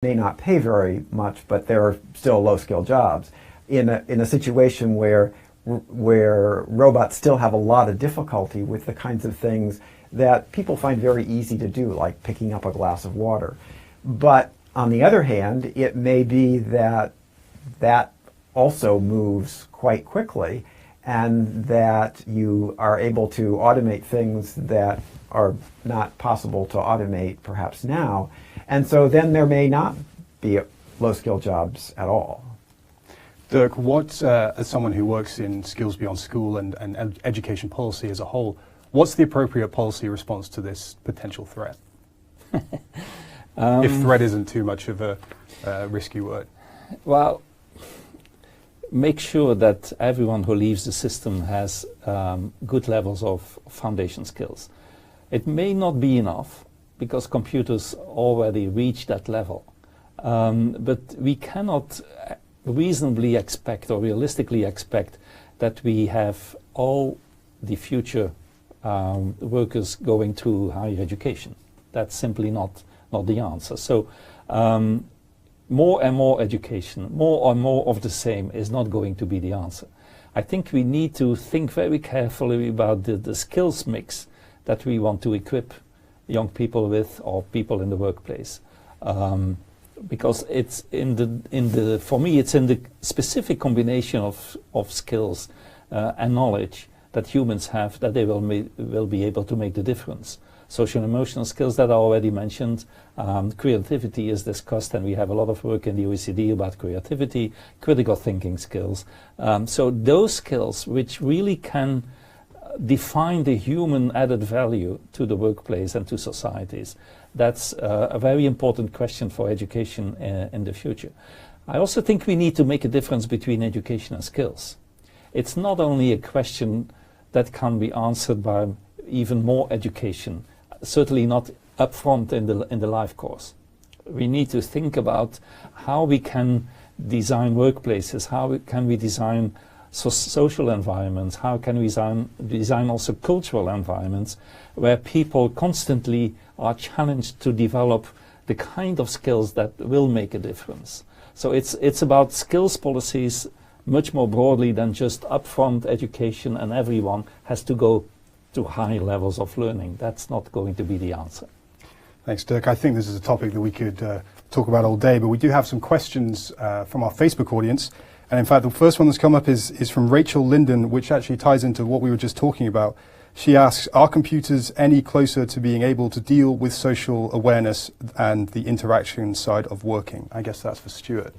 may not pay very much, but they're still low-skilled jobs. In a situation where robots still have a lot of difficulty with the kinds of things that people find very easy to do, like picking up a glass of water. But on the other hand, it may be that that also moves quite quickly, and that you are able to automate things that are not possible to automate perhaps now. And so then there may not be low-skilled jobs at all. Dirk, what, as someone who works in Skills Beyond School and education policy as a whole, what's the appropriate policy response to this potential threat? If threat isn't too much of a risky word. Well, make sure that everyone who leaves the system has good levels of foundation skills. It may not be enough, because computers already reach that level. But we cannot reasonably expect or realistically expect that we have all the future workers going through higher education. That's simply not the answer. So more and more education, more and more of the same is not going to be the answer. I think we need to think very carefully about the skills mix that we want to equip young people with, or people in the workplace. Because it's for me, it's in the specific combination of skills and knowledge that humans have that they will be able to make the difference. Social and emotional skills that I already mentioned. Creativity is discussed, and we have a lot of work in the OECD about creativity, critical thinking skills. So those skills which really can define the human added value to the workplace and to societies. That's a very important question for education in the future. I also think we need to make a difference between education and skills. It's not only a question that can be answered by even more education, certainly not upfront in the life course. We need to think about how we can design workplaces, how can we design social environments, how can we design also cultural environments where people constantly are challenged to develop the kind of skills that will make a difference. So it's about skills policies much more broadly than just upfront education and everyone has to go to high levels of learning. That's not going to be the answer. Thanks, Dirk. I think this is a topic that we could talk about all day, but we do have some questions from our Facebook audience. And in fact, the first one that's come up is from Rachel Linden, which actually ties into what we were just talking about. She asks, are computers any closer to being able to deal with social awareness and the interaction side of working? I guess that's for Stuart.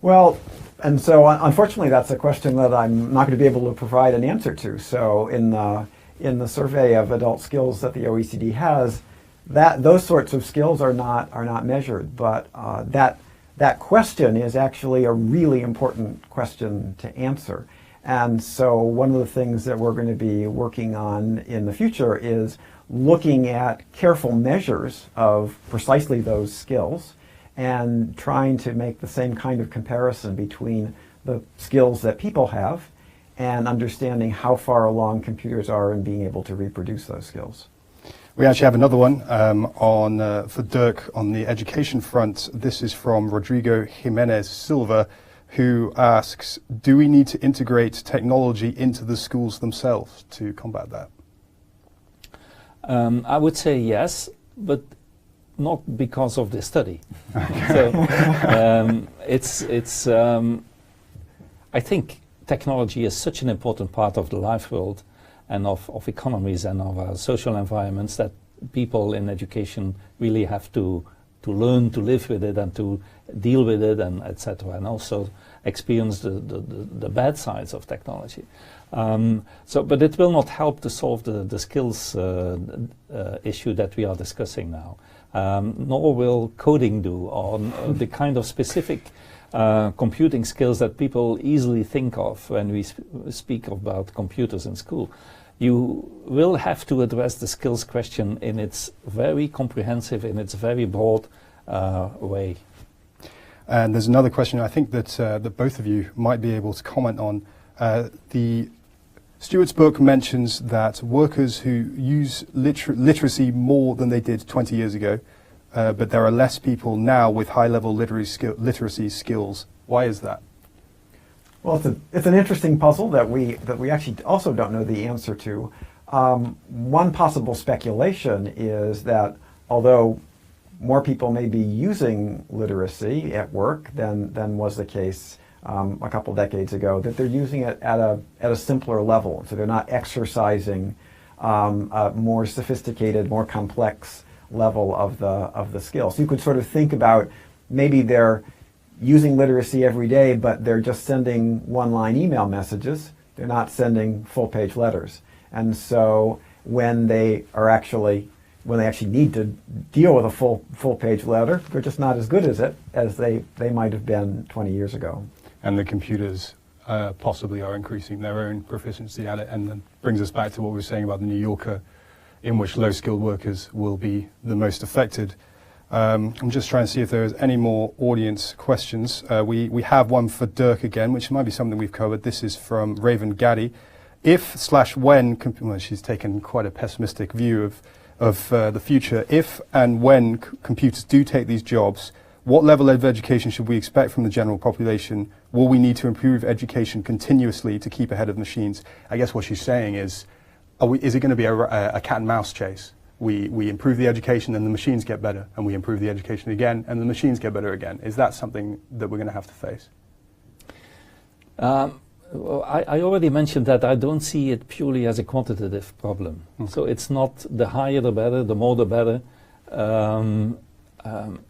Well, and so unfortunately that's a question that I'm not going to be able to provide an answer to. So in the survey of adult skills that the OECD has, those sorts of skills are not measured, but that question is actually a really important question to answer. And so one of the things that we're going to be working on in the future is looking at careful measures of precisely those skills and trying to make the same kind of comparison between the skills that people have and understanding how far along computers are in being able to reproduce those skills. We actually have another one for Dirk on the education front. This is from Rodrigo Jimenez Silva, who asks, do we need to integrate technology into the schools themselves to combat that? I would say yes, but not because of this study. Okay. So I think technology is such an important part of the life world and of economies and of our social environments that people in education really have to learn to live with it and to deal with it, and etc., and also experience the bad sides of technology. But it will not help to solve the skills issue that we are discussing now. Nor will coding do, or the kind of specific computing skills that people easily think of when we speak about computers in school. You will have to address the skills question in its very comprehensive, in its very broad way. And there's another question I think that both of you might be able to comment on. Stuart's book mentions that workers who use literacy more than they did 20 years ago but there are less people now with high-level literacy skills. Why is that? Well, it's an interesting puzzle that we actually also don't know the answer to. One possible speculation is that although more people may be using literacy at work than was the case a couple decades ago, that they're using it at a simpler level. So they're not exercising a more sophisticated, more complex level of the skill. So you could sort of think about maybe they're using literacy every day, but they're just sending one-line email messages. They're not sending full-page letters. And so when they actually need to deal with a full-page letter, they're just not as good as it as they might have been 20 years ago. And the computers possibly are increasing their own proficiency at it, and then brings us back to what we were saying about the New Yorker, in which low-skilled workers will be the most affected. I'm just trying to see if there is any more audience questions. We have one for Dirk again, which might be something we've covered. This is from Raven Gaddy. If/when, well, she's taken quite a pessimistic view of the future. If and when computers do take these jobs, what level of education should we expect from the general population? Will we need to improve education continuously to keep ahead of machines? I guess what she's saying is it going to be a cat and mouse chase? We improve the education and the machines get better, and we improve the education again and the machines get better again. Is that something that we're going to have to face? Well, I already mentioned that I don't see it purely as a quantitative problem. So it's not the higher the better, the more the better.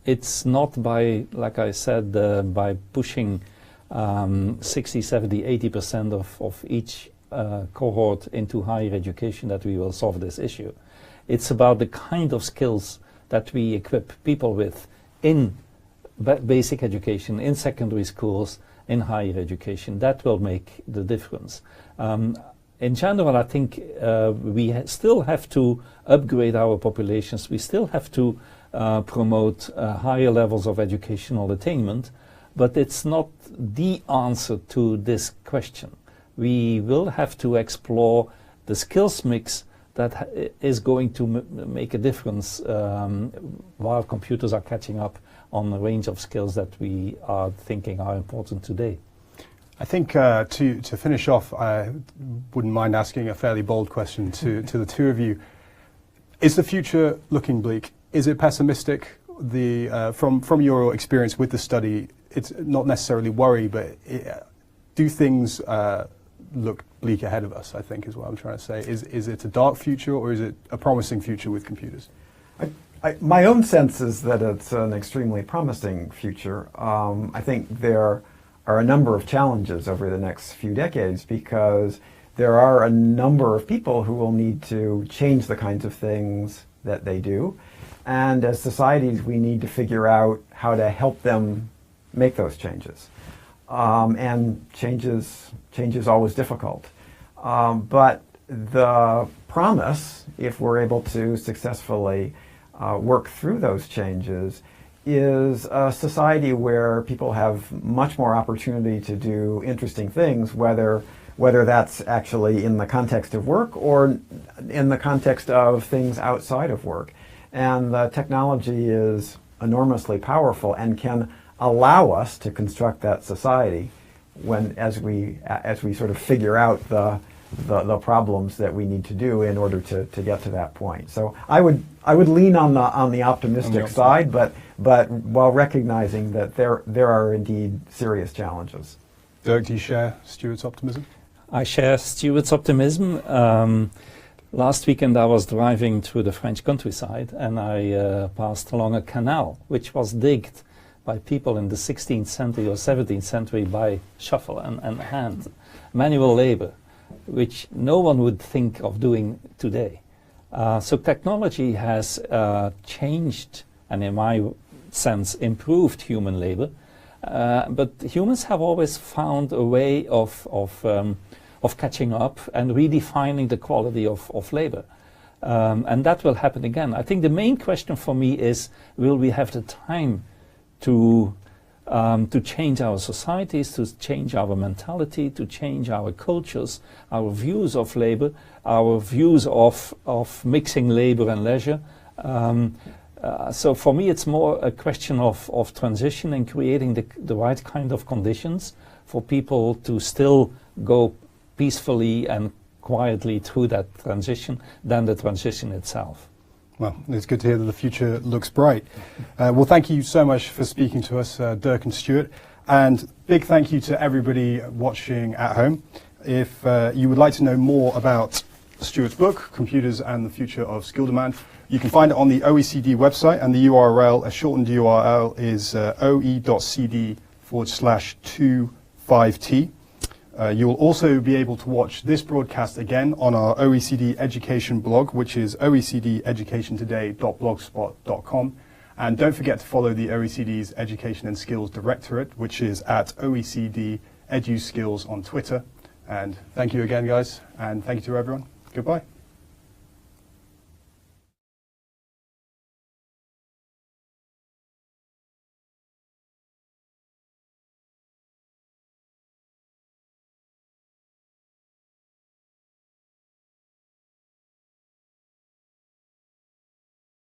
It's not by, like I said, by pushing 60, 70, 80% of each cohort into higher education that we will solve this issue. It's about the kind of skills that we equip people with in basic education, in secondary schools, in higher education. That will make the difference. In general, I think we still have to upgrade our populations. We still have to promote higher levels of educational attainment, but it's not the answer to this question. We will have to explore the skills mix that is going to make a difference while computers are catching up on a range of skills that we are thinking are important today. I think to finish off, I wouldn't mind asking a fairly bold question to the two of you. Is the future looking bleak? Is it pessimistic? From your experience with the study, it's not necessarily worry, but do things look bleak ahead of us, I think is what I'm trying to say. Is it a dark future or is it a promising future with computers? My own sense is that it's an extremely promising future. I think there are a number of challenges over the next few decades because there are a number of people who will need to change the kinds of things that they do. And as societies, we need to figure out how to help them make those changes. And change is always difficult. But the promise, if we're able to successfully work through those changes, is a society where people have much more opportunity to do interesting things, whether that's actually in the context of work or in the context of things outside of work. And the technology is enormously powerful and can allow us to construct that society as we sort of figure out the problems that we need to do in order to get to that point. So I would lean on the optimistic side, but while recognizing that there are indeed serious challenges. Dirk, do you share Stuart's optimism? I share Stuart's optimism. Last weekend I was driving through the French countryside and I passed along a canal which was digged by people in the 16th century or 17th century by shovel and hand, manual labor, which no one would think of doing today. So technology has changed and in my sense improved human labor, but humans have always found a way of catching up and redefining the quality of labor. And that will happen again. I think the main question for me is, will we have the time to change our societies, to change our mentality, to change our cultures, our views of labor, our views of mixing labor and leisure? So for me, it's more a question of transition and creating the right kind of conditions for people to still go peacefully and quietly through that transition than the transition itself. Well, it's good to hear that the future looks bright. Well, thank you so much for speaking to us, Dirk and Stuart. And big thank you to everybody watching at home. If you would like to know more about Stuart's book, Computers and the Future of Skill Demand, you can find it on the OECD website, and the URL, a shortened URL, is oe.cd/25t. You will also be able to watch this broadcast again on our OECD Education blog, which is oecdeducationtoday.blogspot.com. And don't forget to follow the OECD's Education and Skills Directorate, which is at OECD EduSkills on Twitter. And thank you again, guys, and thank you to everyone. Goodbye.